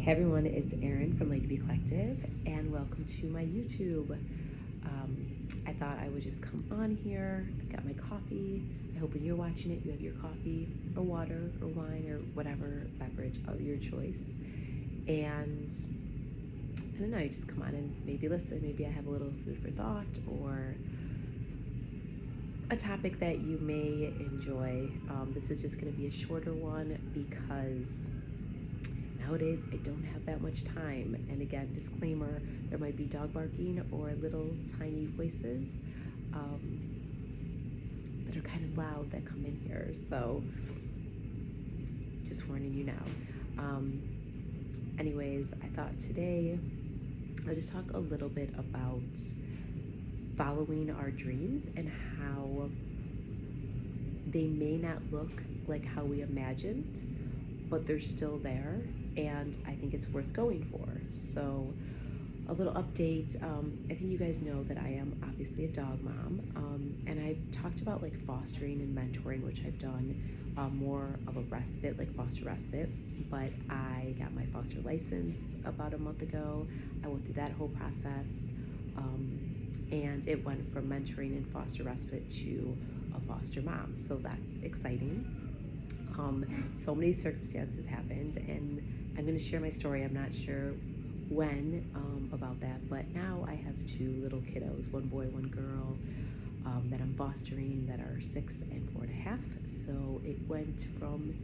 Hey everyone, it's Erin from Lady Bee Collective, and welcome to my YouTube. I thought I would just come on here. I've got my coffee. I hope when you're watching it, you have your coffee or water or wine or whatever beverage of your choice. And I don't know, you just come on and maybe listen. Maybe I have a little food for thought or a topic that you may enjoy. This is just going to be a shorter one because nowadays I don't have that much time. And again, disclaimer, there might be dog barking or little tiny voices that are kind of loud that come in here. So just warning you now. Anyways, I thought today I'll just talk a little bit about following our dreams and how they may not look like how we imagined, but they're still there, and I think it's worth going for. So a little update, I think you guys know that I am obviously a dog mom, and I've talked about like fostering and mentoring, which I've done more of a respite, like foster respite, but I got my foster license about a month ago. I went through that whole process, and it went from mentoring and foster respite to a foster mom, so that's exciting. So many circumstances happened, and I'm going to share my story. I'm not sure when about that, but now I have two little kiddos, one boy, one girl, that I'm fostering that are 6 and 4.5. So it went from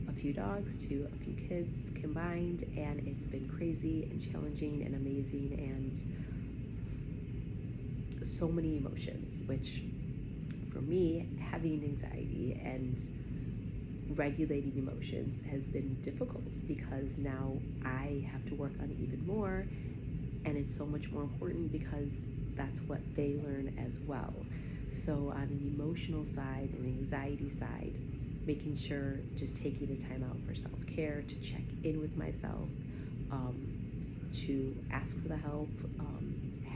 a few dogs to a few kids combined, and it's been crazy and challenging and amazing and so many emotions, which for me, having anxiety and regulating emotions has been difficult because now I have to work on it even more, and it's so much more important because that's what they learn as well. So on an emotional side and anxiety side, making sure just taking the time out for self-care, to check in with myself, to ask for the help,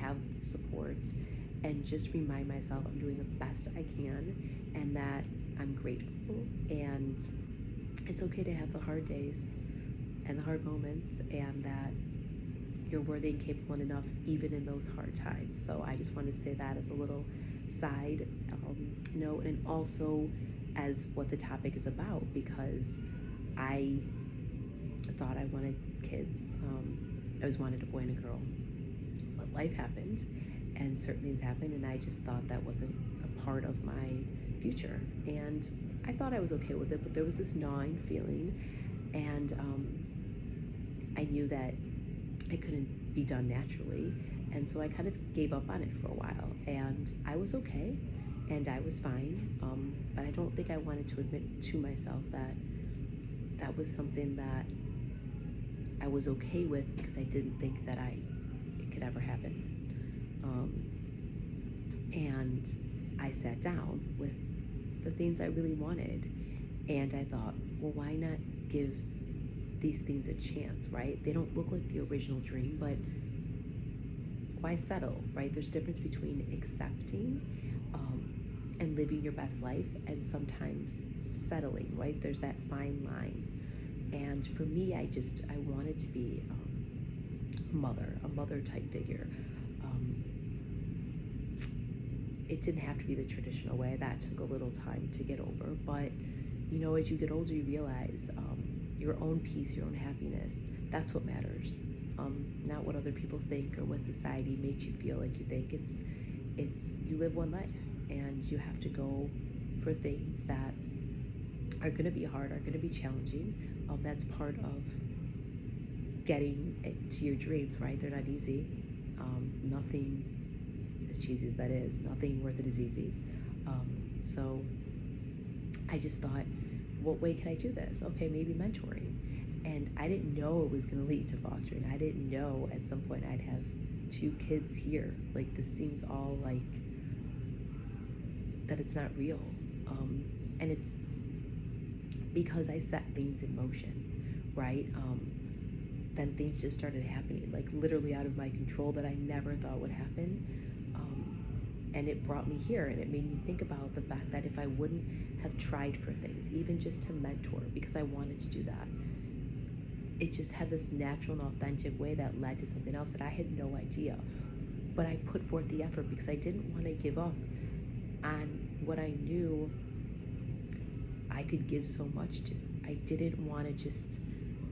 have the support, and just remind myself I'm doing the best I can and that I'm grateful, and it's okay to have the hard days and the hard moments, and that you're worthy and capable enough even in those hard times. So I just wanted to say that as a little side note, and also as what the topic is about, because I thought I wanted kids. I always wanted a boy and a girl, but life happened and certain things happened, and I just thought that wasn't a part of my future, and I thought I was okay with it, but there was this gnawing feeling, and I knew that it couldn't be done naturally, and so I kind of gave up on it for a while, and I was okay and I was fine, but I don't think I wanted to admit to myself that that was something that I was okay with, because I didn't think that it could ever happen. And I sat down with the things I really wanted, and I thought, well, why not give these things a chance, right? They don't look like the original dream, but why settle, right? There's a difference between accepting and living your best life, and sometimes settling, right? There's that fine line. And for me, I wanted to be a mother type figure. It didn't have to be the traditional way. That took a little time to get over, but you know, as you get older, you realize your own peace, your own happiness, that's what matters. Not what other people think or what society makes you feel like you think. It's you live one life, and you have to go for things that are going to be hard, are going to be challenging. That's part of getting to your dreams, right? They're not easy. Nothing, as cheesy as that is, nothing worth it is easy. So I just thought, what way can I do this? Okay, maybe mentoring. And I didn't know it was going to lead to fostering. I didn't know at some point I'd have 2 kids here. Like, this seems all like that it's not real. And it's because I set things in motion, right? Then things just started happening, like literally out of my control, that I never thought would happen. And it brought me here, and it made me think about the fact that if I wouldn't have tried for things, even just to mentor, because I wanted to do that, it just had this natural and authentic way that led to something else that I had no idea. But I put forth the effort because I didn't want to give up on what I knew I could give so much to. I didn't want to just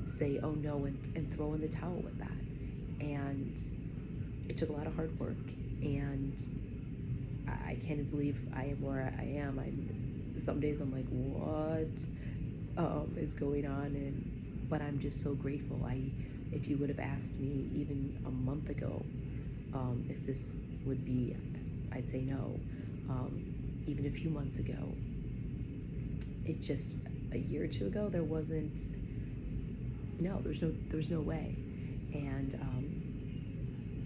say, oh no, and throw in the towel with that. And it took a lot of hard work. And I can't believe I am where I am. Some days I'm like, what is going on? But I'm just so grateful. If you would have asked me even a month ago if this would be, I'd say no. Even a few months ago, it just a year or two ago, there was no way. And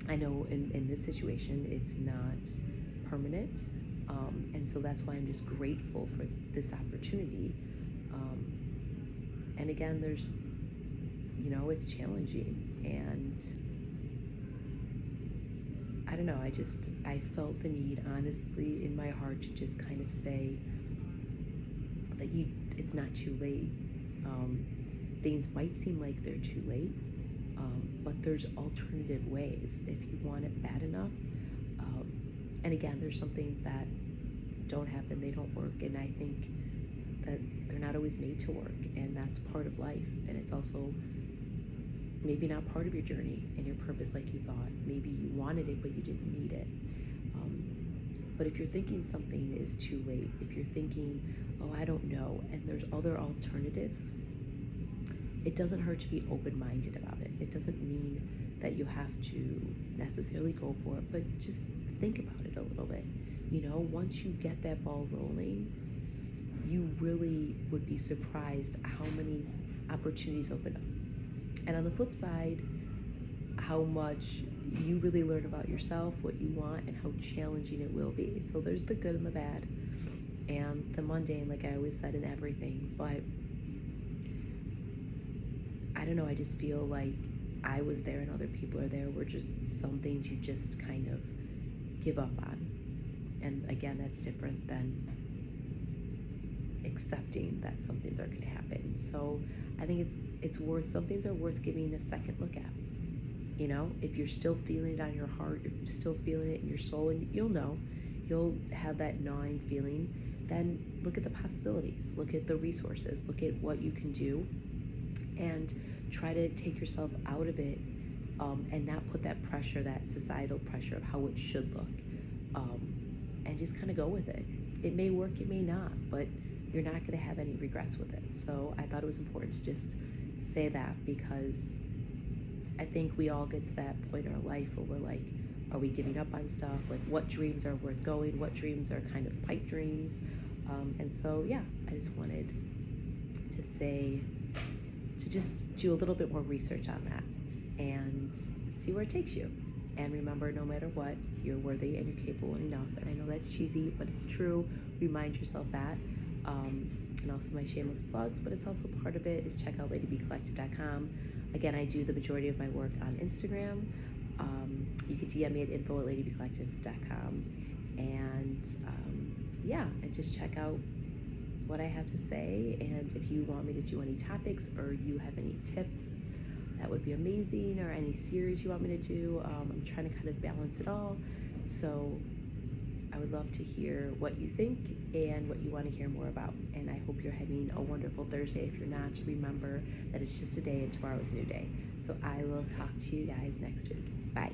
I know in this situation, it's not permanent. And so that's why I'm just grateful for this opportunity. And again, there's, it's challenging. And I don't know, I felt the need, honestly, in my heart to just kind of say that it's not too late. Things might seem like they're too late, but there's alternative ways if you want it bad enough. And again, there's some things that don't happen, they don't work, and I think that they're not always made to work, and that's part of life. And it's also maybe not part of your journey and your purpose like you thought. Maybe you wanted it, but you didn't need it. But if you're thinking something is too late, if you're thinking, oh, I don't know, and there's other alternatives, it doesn't hurt to be open-minded about it. It doesn't mean that you have to necessarily go for it, but just think about it a little bit. Once you get that ball rolling, you really would be surprised how many opportunities open up. And on the flip side, how much you really learn about yourself, what you want, and how challenging it will be. So there's the good and the bad and the mundane, like I always said, in everything. But I don't know, I just feel like I was there and other people are there, were just some things you just kind of give up on. And again, that's different than accepting that some things are going to happen. So I think some things are worth giving a second look at. If you're still feeling it on your heart, if you're still feeling it in your soul, and you'll have that gnawing feeling, then look at the possibilities, look at the resources, look at what you can do, and try to take yourself out of it, and not put that pressure, that societal pressure of how it should look, and just kind of go with it. It may work, it may not, but you're not going to have any regrets with it. So I thought it was important to just say that, because I think we all get to that point in our life where we're like, are we giving up on stuff? Like, what dreams are worth going? What dreams are kind of pipe dreams? And so, yeah, I just wanted to say, to just do a little bit more research on that and see where it takes you. And remember, no matter what, you're worthy and you're capable and enough. And I know that's cheesy, but it's true. Remind yourself that. And also my shameless plugs, but it's also part of it is check out ladybcollective.com. Again, I do the majority of my work on Instagram. You can DM me at info@ladybcollective.com. And and just check out what I have to say. And if you want me to do any topics or you have any tips, that would be amazing, or any series you want me to do. I'm trying to kind of balance it all. So I would love to hear what you think and what you want to hear more about. And I hope you're having a wonderful Thursday. If you're not, remember that it's just a day and tomorrow is a new day. So I will talk to you guys next week. Bye.